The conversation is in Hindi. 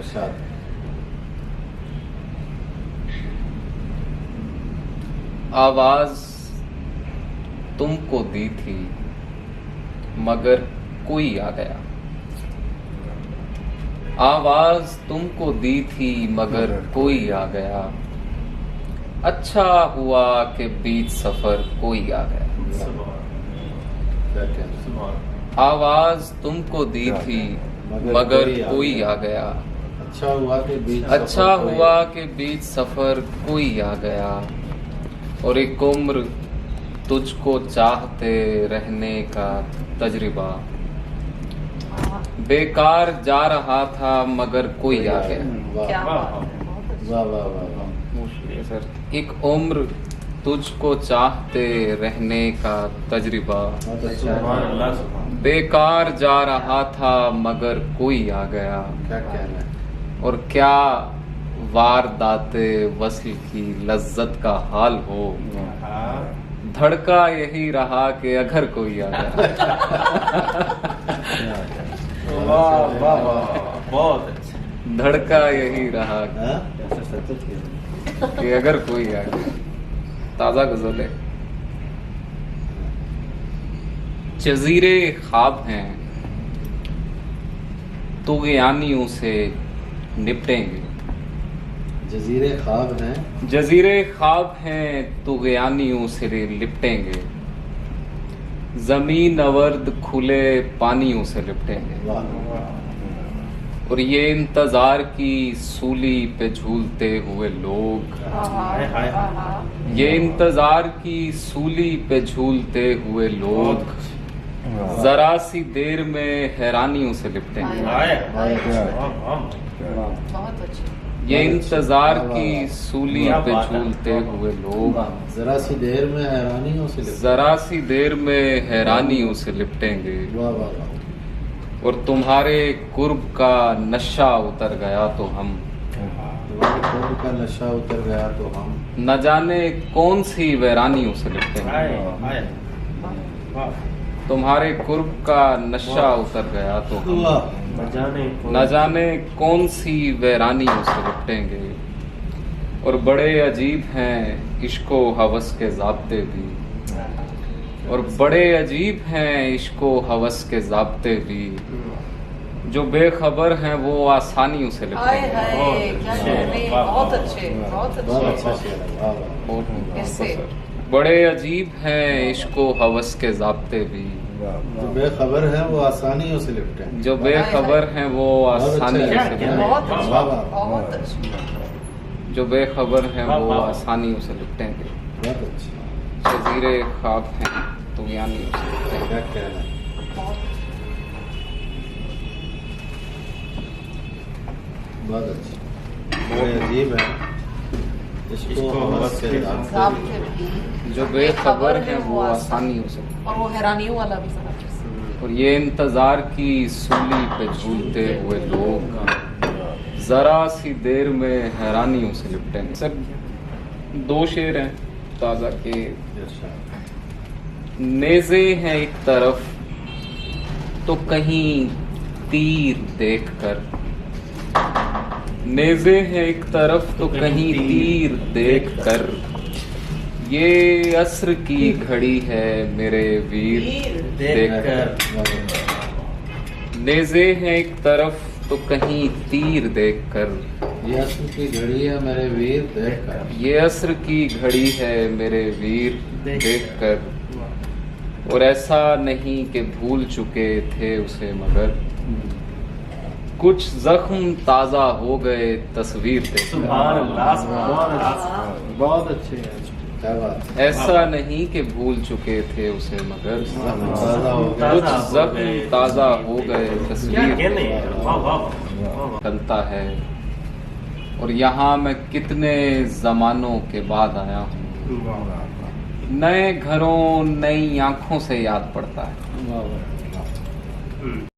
इरशाद। आवाज तुमको दी थी मगर कोई आ गया। आवाज तुमको दी थी मगर कोई आ गया। अच्छा हुआ कि बीच सफर कोई आ गया। आवाज तुमको दी थी मगर कोई आ गया। अच्छा हुआ कि बीच सफर कोई आ गया। और एक उम्र तुझको चाहते रहने का तजर्बा बेकार जा रहा था मगर कोई आ गया। क्या वाह वाह वाह। सर, एक उम्र तुझको चाहते रहने का तजर्बा बेकार जा रहा था मगर कोई आ गया। क्या कहना है। और क्या वारदाते वस्ल की लज्जत का हाल हो। धड़का यही रहा कि अगर कोई आ गया। वाह वाह वाह, बहुत अच्छा। धड़का यही रहा कि अगर कोई आ गया। ताजा गजल है। जजीरे ख्वाब हैं तुग़यानियों से निपटेंगे। जजीरे ख्वाब हैं जजीरे ख्वाब हैं तुग़यानियों से लिपटेंगे। जमीन अवर्द खुले पानियों से लिपटेंगे। वाह। और ये इंतजार की सूली पे झूलते हुए लोग, ये इंतजार की सूली पे झूलते हुए लोग जरा सी देर में हैरानियों से लिपटेंगे। बहुत अच्छे। ये इंतजार की सूली पे झूलते हुए लोग जरा सी देर में हैरानियों से जरा सी देर में हैरानियों से लिपटेंगे। वाह वाह वाह। और तुम्हारे कुर्ब का नशा उतर गया तो हम, तुम्हारे कुर्ब का नशा उतर गया तो हम न जाने कौन सी वैरानियों से लिपटेंगे। तुम्हारे कुर्ब का नशा उतर गया तो हम न जाने कौन सी वैरानियों से लिपटेंगे। और बड़े अजीब हैं इश्को हवस के ज़ाब्ते भी, और बड़े अजीब हैं इश्को हवस के ज़ाब्ते भी। जो बेखबर हैं वो आसानियों से लिपटेंगे। बहुत अच्छे, बहुत बहुत अच्छा अच्छे। शेर है। वाह वाह। इससे बड़े अजीब हैं इश्को हवस के ज़ाब्ते भी। जो बेखबर है वो आसानियों से लिपटे हैं। जो बेखबर हैं वो आसानियों से लिपटेंगे। बहुत अच्छे, वाह, वाह। बहुत अच्छे। जो बेखबर हैं वो आसानियों से लिपटेंगे। बहुत अच्छा। जजीरे ख्वाब हैं तुग़यानियों से लिपटेंगे। क्या कहना है। बहुत अच्छा। बड़े अजीब है इसको हवस के ज़ाब्ते भी। जो बेखबर हैं वो आसानियों से, और वो हैरानियों वाला भी समझ सकते। और ये इंतजार की सूली पे झूलते हुए लोग जरा सी देर में हैरानियों से लिपटेंगे। सर, दो शेर हैं ताजा के। नेज़े हैं एक तरफ तो कहीं तीर देखकर, नेज़े हैं एक तरफ तो कहीं तीर देखकर। ये अस्र की घड़ी है मेरे वीर देखकर। नेज़े हैं एक तरफ तो कहीं तीर देखकर। ये अस्र की घड़ी है मेरे वीर देखकर। ये अस्र की घड़ी है मेरे वीर देखकर। और ऐसा नहीं कि भूल चुके थे उसे मगर कुछ जख्म ताजा हो गए तस्वीर देखकर। बहुत अच्छे हैं। क्या बात है। ऐसा नहीं कि भूल चुके थे उसे मगर ताज़ा हो गया। कुछ जख्म ताजा हो गए तस्वीर चलता है। और यहाँ मैं कितने जमानों के बाद आया हूँ। नए घरों नई आंखों से याद पड़ता है। वाह वाह।